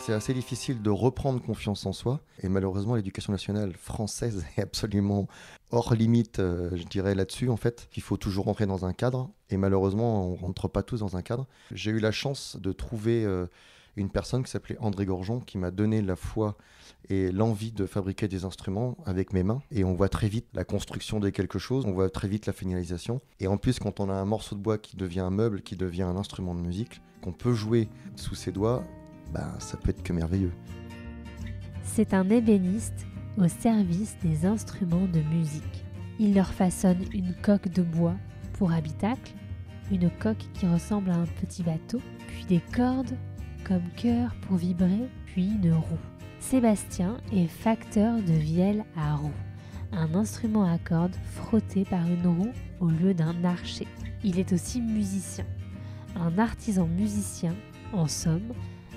c'est assez difficile de reprendre confiance en soi. Et malheureusement, l'éducation nationale française est absolument hors limite, je dirais, là-dessus, en fait. Il faut toujours rentrer dans un cadre. Et malheureusement, on ne rentre pas tous dans un cadre. J'ai eu la chance de trouver une personne qui s'appelait André Gorgeon, qui m'a donné la foi et l'envie de fabriquer des instruments avec mes mains. Et on voit très vite la construction de quelque chose, on voit très vite la finalisation. Et en plus, quand on a un morceau de bois qui devient un meuble, qui devient un instrument de musique, qu'on peut jouer sous ses doigts, ça peut être que merveilleux. C'est un ébéniste au service des instruments de musique. Il leur façonne une coque de bois pour habitacle, une coque qui ressemble à un petit bateau, puis des cordes comme cœur pour vibrer, puis une roue. Sébastien est facteur de vielle à roue, un instrument à cordes frotté par une roue au lieu d'un archet. Il est aussi musicien, un artisan musicien, en somme,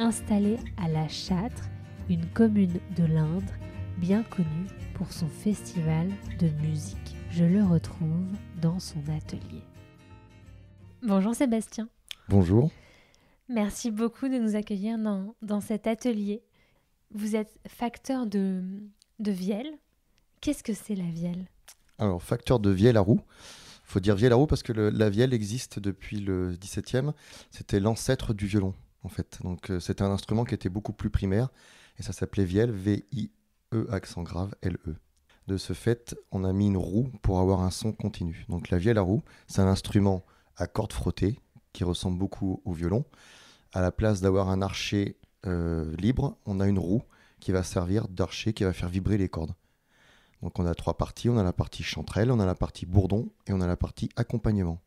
installé à La Châtre, une commune de l'Indre bien connue pour son festival de musique. Je le retrouve dans son atelier. Bonjour Sébastien. Bonjour. Merci beaucoup de nous accueillir dans cet atelier. Vous êtes facteur de vielle. Qu'est-ce que c'est la vielle ? Alors, facteur de vielle à roue. Il faut dire vielle à roue parce que la vielle existe depuis le XVIIe. C'était l'ancêtre du violon, en fait. Donc, c'était un instrument qui était beaucoup plus primaire. Et ça s'appelait vielle, V-I-E, accent grave, L-E. De ce fait, on a mis une roue pour avoir un son continu. Donc, la vielle à roue, c'est un instrument à cordes frottées qui ressemble beaucoup au violon. À la place d'avoir un archet libre, on a une roue qui va servir d'archet, qui va faire vibrer les cordes. Donc on a 3 parties, on a la partie chanterelle, on a la partie bourdon et on a la partie accompagnement.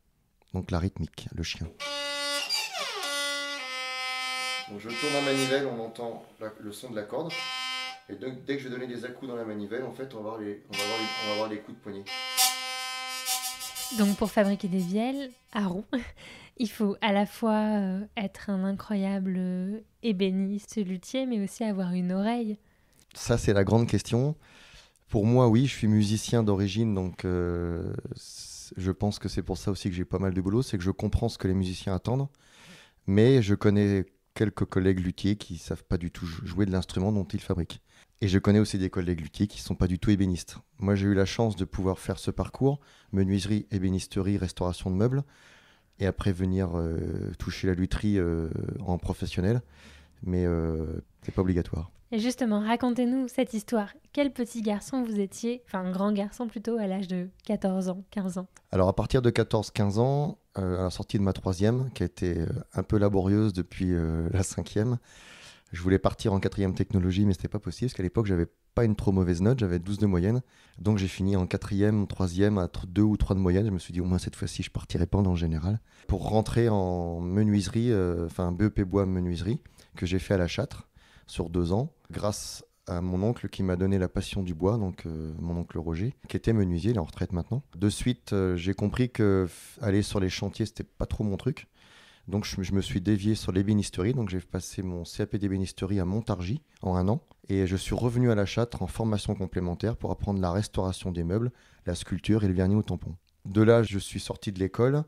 Donc la rythmique, le chien. Donc je tourne la manivelle, on entend le son de la corde. Et donc, dès que je vais donner des à-coups dans la manivelle, en fait, on va avoir les coups de poignet. Donc pour fabriquer des vielles à roue, il faut à la fois être un incroyable ébéniste, luthier, mais aussi avoir une oreille. Ça, c'est la grande question. Pour moi, oui, je suis musicien d'origine, donc je pense que c'est pour ça aussi que j'ai pas mal de boulot, c'est que je comprends ce que les musiciens attendent, mais je connais quelques collègues luthiers qui ne savent pas du tout jouer de l'instrument dont ils fabriquent. Et je connais aussi des collègues luthiers qui ne sont pas du tout ébénistes. Moi, j'ai eu la chance de pouvoir faire ce parcours, menuiserie, ébénisterie, restauration de meubles, et après venir toucher la lutherie en professionnel, mais c'est pas obligatoire. Et justement, racontez-nous cette histoire. Quel petit garçon vous étiez, enfin grand garçon plutôt, à l'âge de 14 ans, 15 ans ? Alors à partir de 14-15 ans, à la sortie de ma 3e, qui a été un peu laborieuse depuis la 5e, je voulais partir en 4e technologie, mais c'était pas possible, parce qu'à l'époque, j'avais pas une trop mauvaise note, j'avais 12 de moyenne. Donc j'ai fini en 4e, 3e, à 2 ou 3 de moyenne. Je me suis dit, au moins cette fois-ci, je partirai pas en général. Pour rentrer en menuiserie, BEP bois menuiserie, que j'ai fait à La Châtre, sur 2 ans, grâce à mon oncle qui m'a donné la passion du bois, donc mon oncle Roger, qui était menuisier, il est en retraite maintenant. De suite, j'ai compris que aller sur les chantiers, c'était pas trop mon truc. Donc je me suis dévié sur l'ébénisterie, donc j'ai passé mon CAP d'ébénisterie à Montargis en 1 an, et je suis revenu à La Châtre en formation complémentaire pour apprendre la restauration des meubles, la sculpture et le vernis au tampon. De là, je suis sorti de l'école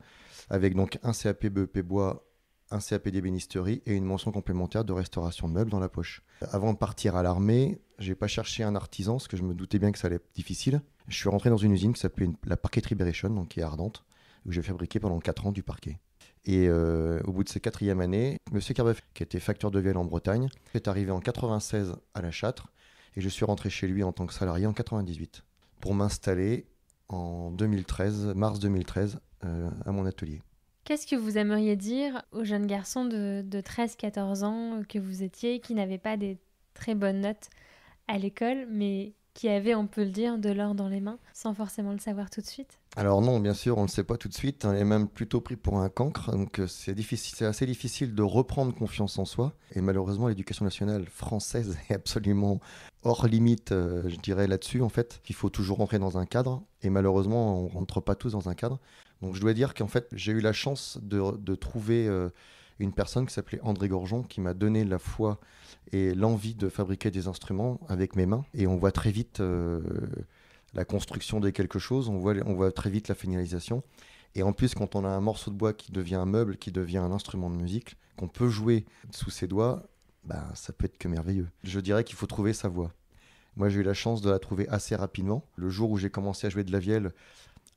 avec donc un CAP BEP bois, un CAP d'ébénisterie et une mention complémentaire de restauration de meubles dans la poche. Avant de partir à l'armée, j'ai pas cherché un artisan parce que je me doutais bien que ça allait être difficile. Je suis rentré dans une usine qui s'appelait la Parqueterie Berrichonne, donc qui est à Ardentes, où j'ai fabriqué pendant 4 ans du parquet. Et au bout de ces 4e années, M. Carbeuf, qui était facteur de vielle en Bretagne, est arrivé en 96 à La Châtre et je suis rentré chez lui en tant que salarié en 98 pour m'installer en 2013, mars 2013, à mon atelier. Qu'est-ce que vous aimeriez dire aux jeunes garçons de 13-14 ans que vous étiez, qui n'avaient pas des très bonnes notes à l'école, mais qui avaient, on peut le dire, de l'or dans les mains, sans forcément le savoir tout de suite ? Alors non, bien sûr, on ne le sait pas tout de suite. On est même plutôt pris pour un cancre. Donc c'est assez difficile de reprendre confiance en soi. Et malheureusement, l'éducation nationale française est absolument hors limite, je dirais, là-dessus, en fait. Il faut toujours rentrer dans un cadre. Et malheureusement, on ne rentre pas tous dans un cadre. Donc je dois dire qu'en fait, j'ai eu la chance de trouver une personne qui s'appelait André Gorgeon, qui m'a donné la foi et l'envie de fabriquer des instruments avec mes mains. Et on voit très vite la construction de quelque chose, on voit très vite la finalisation. Et en plus, quand on a un morceau de bois qui devient un meuble, qui devient un instrument de musique, qu'on peut jouer sous ses doigts, ça peut être que merveilleux. Je dirais qu'il faut trouver sa voix. Moi, j'ai eu la chance de la trouver assez rapidement. Le jour où j'ai commencé à jouer de la vielle,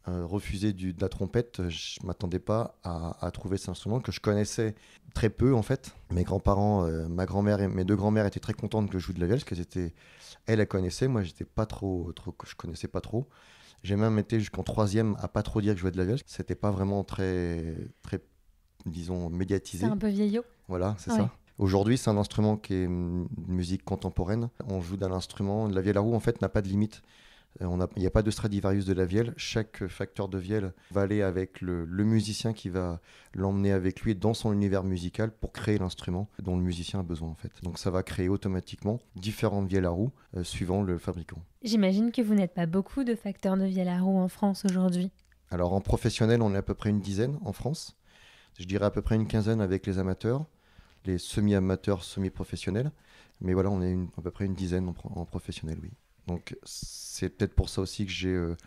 refuser de la trompette, je ne m'attendais pas à trouver cet instrument que je connaissais très peu en fait. Mes grands-parents, ma grand-mère et mes deux grands-mères étaient très contentes que je joue de la vielle parce qu'elle connaissait, moi j'étais pas trop, je connaissais pas trop. J'ai même été jusqu'en troisième à pas trop dire que je jouais de la vielle. C'était pas vraiment très, très, disons, médiatisé. C'est un peu vieillot. Voilà, c'est Ouais. ça. Aujourd'hui, c'est un instrument qui est une musique contemporaine. On joue d'un instrument. La vielle à roue, en fait, n'a pas de limite. Il n'y a pas de Stradivarius de la vielle. Chaque facteur de vielle va aller avec le musicien qui va l'emmener avec lui dans son univers musical pour créer l'instrument dont le musicien a besoin en fait. Donc ça va créer automatiquement différentes vielles à roue suivant le fabricant. J'imagine que vous n'êtes pas beaucoup de facteurs de vielle à roue en France aujourd'hui. Alors en professionnel, on est à peu près une dizaine en France. Je dirais à peu près une quinzaine avec les amateurs, les semi-amateurs, semi-professionnels. Mais voilà, on est à peu près une dizaine en professionnel, oui. Donc c'est peut-être pour ça aussi que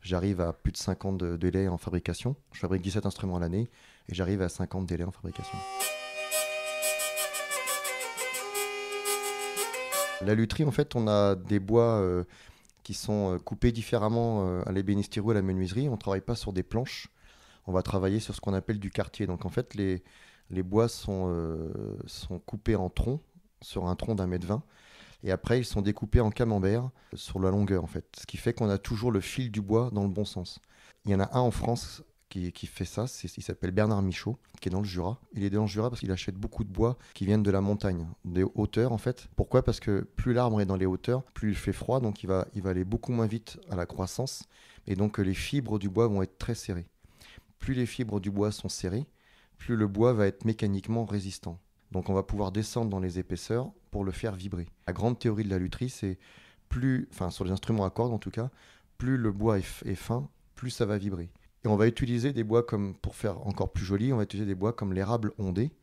j'arrive à plus de 50 délais en fabrication. Je fabrique 17 instruments à l'année et j'arrive à 50 délais en fabrication. La lutherie, en fait, on a des bois qui sont coupés différemment à l'ébénisterie ou à la menuiserie. On ne travaille pas sur des planches. On va travailler sur ce qu'on appelle du quartier. Donc en fait, les bois sont coupés en troncs, sur un tronc d'1,20 m. Et après, ils sont découpés en camembert sur la longueur, en fait. Ce qui fait qu'on a toujours le fil du bois dans le bon sens. Il y en a un en France qui fait ça. Il s'appelle Bernard Michaud, qui est dans le Jura. Il est dans le Jura parce qu'il achète beaucoup de bois qui viennent de la montagne, des hauteurs, en fait. Pourquoi ? Parce que plus l'arbre est dans les hauteurs, plus il fait froid, donc il va aller beaucoup moins vite à la croissance. Et donc, les fibres du bois vont être très serrées. Plus les fibres du bois sont serrées, plus le bois va être mécaniquement résistant. Donc on va pouvoir descendre dans les épaisseurs pour le faire vibrer. La grande théorie de la lutherie, c'est sur les instruments à cordes en tout cas, plus le bois est fin, plus ça va vibrer. Et on va utiliser des bois pour faire encore plus joli, on va utiliser des bois comme l'érable ondé.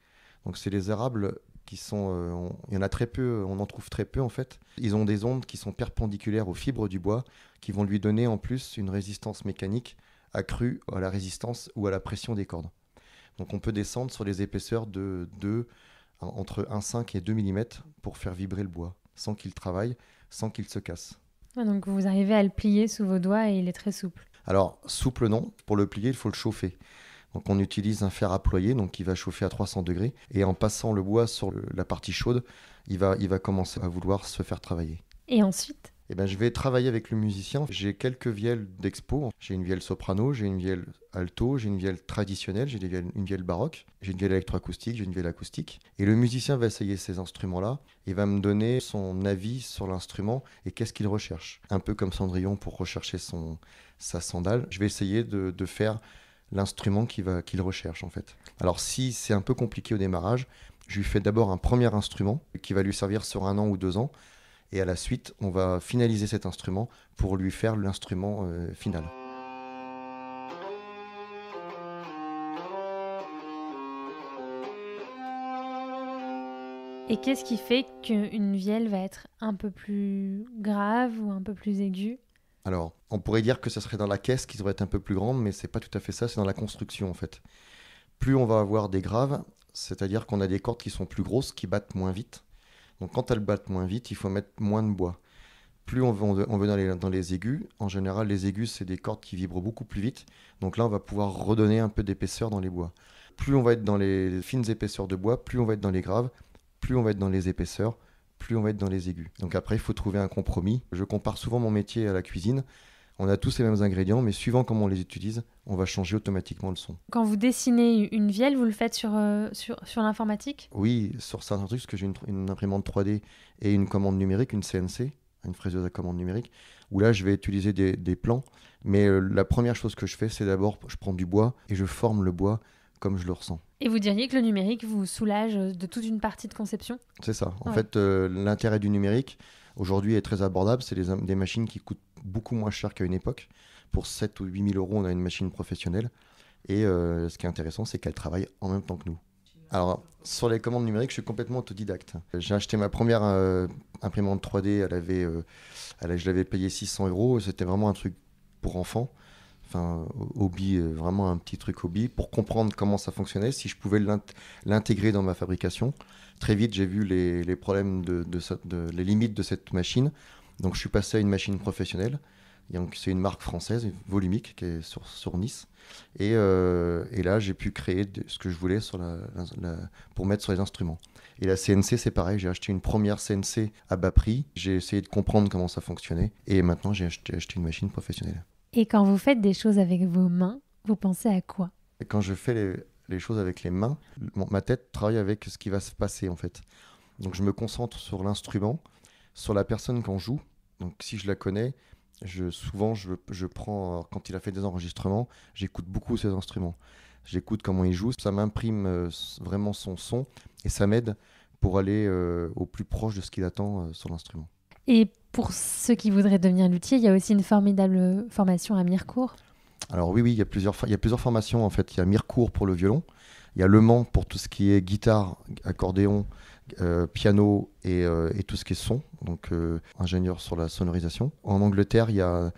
Donc c'est les érables qui sont, il y en a très peu, on en trouve très peu en fait. Ils ont des ondes qui sont perpendiculaires aux fibres du bois, qui vont lui donner en plus une résistance mécanique accrue à la résistance ou à la pression des cordes. Donc on peut descendre sur les épaisseurs entre 1,5 et 2 mm pour faire vibrer le bois, sans qu'il travaille, sans qu'il se casse. Ah, donc vous arrivez à le plier sous vos doigts et il est très souple. Alors, souple non, pour le plier, il faut le chauffer. Donc on utilise un fer à ployer, donc qui va chauffer à 300 degrés, et en passant le bois sur la partie chaude, il va commencer à vouloir se faire travailler. Et ensuite ? Je vais travailler avec le musicien. J'ai quelques vielles d'expo. J'ai une vielle soprano, j'ai une vielle alto, j'ai une vielle traditionnelle, j'ai une vielle baroque, j'ai une vielle électroacoustique, j'ai une vielle acoustique. Et le musicien va essayer ces instruments-là et va me donner son avis sur l'instrument et qu'est-ce qu'il recherche. Un peu comme Cendrillon pour rechercher sa sandale. Je vais essayer de faire l'instrument qu'il recherche en fait. Alors si c'est un peu compliqué au démarrage, je lui fais d'abord un premier instrument qui va lui servir sur 1 an ou 2 ans. Et à la suite, on va finaliser cet instrument pour lui faire l'instrument final. Et qu'est-ce qui fait qu'une vielle va être un peu plus grave ou un peu plus aiguë ? Alors, on pourrait dire que ce serait dans la caisse qui devrait être un peu plus grande, mais c'est pas tout à fait ça, c'est dans la construction en fait. Plus on va avoir des graves, c'est-à-dire qu'on a des cordes qui sont plus grosses, qui battent moins vite. Donc quand elles battent moins vite, il faut mettre moins de bois. Plus on veut dans les aigus, en général les aigus c'est des cordes qui vibrent beaucoup plus vite, donc là on va pouvoir redonner un peu d'épaisseur dans les bois. Plus on va être dans les fines épaisseurs de bois, plus on va être dans les graves, plus on va être dans les épaisseurs, plus on va être dans les aigus. Donc après il faut trouver un compromis. Je compare souvent mon métier à la cuisine. On a tous les mêmes ingrédients, mais suivant comment on les utilise, on va changer automatiquement le son. Quand vous dessinez une vielle, vous le faites sur l'informatique ? Oui, sur certains trucs, parce que j'ai une imprimante 3D et une commande numérique, une CNC, une fraiseuse à commande numérique, où là, je vais utiliser des plans. Mais la première chose que je fais, c'est d'abord, je prends du bois et je forme le bois comme je le ressens. Et vous diriez que le numérique vous soulage de toute une partie de conception ? C'est ça. En fait, l'intérêt du numérique, aujourd'hui, est très abordable. C'est des machines qui coûtent beaucoup moins cher qu'à une époque. Pour 7 ou 8 000 euros, on a une machine professionnelle. Et ce qui est intéressant, c'est qu'elle travaille en même temps que nous. Alors, sur les commandes numériques, je suis complètement autodidacte. J'ai acheté ma première imprimante 3D, je l'avais payée 600 euros. C'était vraiment un truc pour enfants. enfin hobby, vraiment un petit truc hobby, pour comprendre comment ça fonctionnait, si je pouvais l'intégrer dans ma fabrication. Très vite, j'ai vu les problèmes les limites de cette machine. Donc je suis passé à une machine professionnelle. Donc, c'est une marque française, Volumic, qui est sur Nice. Et là, j'ai pu créer ce que je voulais pour mettre sur les instruments. Et la CNC, c'est pareil. J'ai acheté une première CNC à bas prix. J'ai essayé de comprendre comment ça fonctionnait. Et maintenant, j'ai acheté une machine professionnelle. Et quand vous faites des choses avec vos mains, vous pensez à quoi? Et quand je fais les choses avec les mains, ma tête travaille avec ce qui va se passer, en fait. Donc, je me concentre sur l'instrument, sur la personne qu'on joue. Donc, si je la connais, souvent, je prends, quand il a fait des enregistrements, j'écoute beaucoup ses instruments. J'écoute comment il joue, ça m'imprime vraiment son son et ça m'aide pour aller au plus proche de ce qu'il attend sur l'instrument. Et pour ceux qui voudraient devenir luthier, il y a aussi une formidable formation à Mirecourt. Alors oui, il y a plusieurs formations en fait. Il y a Mirecourt pour le violon, il y a Le Mans pour tout ce qui est guitare, accordéon, piano et tout ce qui est son, donc ingénieur sur la sonorisation. En Angleterre, il y a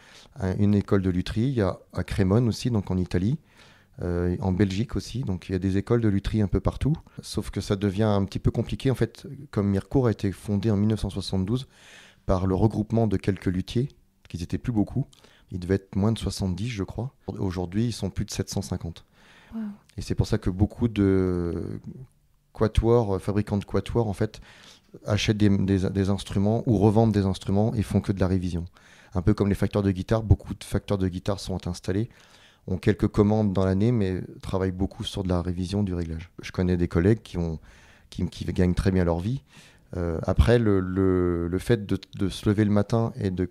une école de lutherie, il y a à Crémone aussi, donc en Italie, en Belgique aussi, donc il y a des écoles de lutherie un peu partout, sauf que ça devient un petit peu compliqué en fait, comme Mirecourt a été fondé en 1972 par le regroupement de quelques luthiers, qui n'étaient plus beaucoup, ils devaient être moins de 70 je crois, aujourd'hui ils sont plus de 750. Wow. Et c'est pour ça que beaucoup de fabricants de quatuors en fait achètent des instruments ou revendent des instruments et font que de la révision. Un peu comme les facteurs de guitare, beaucoup de facteurs de guitare sont installés, ont quelques commandes dans l'année mais travaillent beaucoup sur de la révision, du réglage. Je connais des collègues qui gagnent très bien leur vie. Après le fait de se lever le matin et de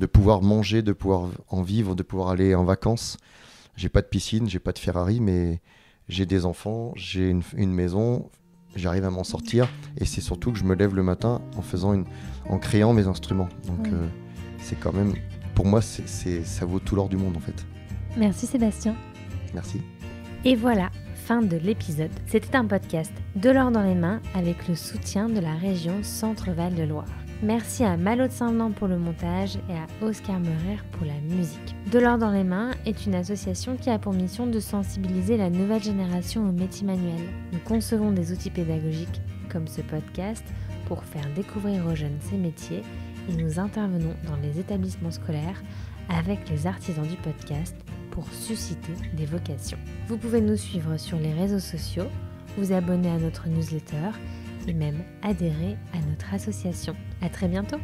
pouvoir manger, de pouvoir en vivre, de pouvoir aller en vacances. J'ai pas de piscine, j'ai pas de Ferrari, mais j'ai des enfants, j'ai une maison, j'arrive à m'en sortir. Et c'est surtout que je me lève le matin en créant mes instruments. Donc c'est quand même, pour moi, ça vaut tout l'or du monde en fait. Merci Sébastien. Merci. Et voilà, fin de l'épisode. C'était un podcast de l'or dans les mains avec le soutien de la région Centre-Val de Loire. Merci à Malo de Saint-Venant pour le montage et à Oscar Meurer pour la musique. De l'or dans les mains est une association qui a pour mission de sensibiliser la nouvelle génération aux métiers manuels. Nous concevons des outils pédagogiques comme ce podcast pour faire découvrir aux jeunes ces métiers et nous intervenons dans les établissements scolaires avec les artisans du podcast pour susciter des vocations. Vous pouvez nous suivre sur les réseaux sociaux, vous abonner à notre newsletter et même adhérer à notre association. À très bientôt!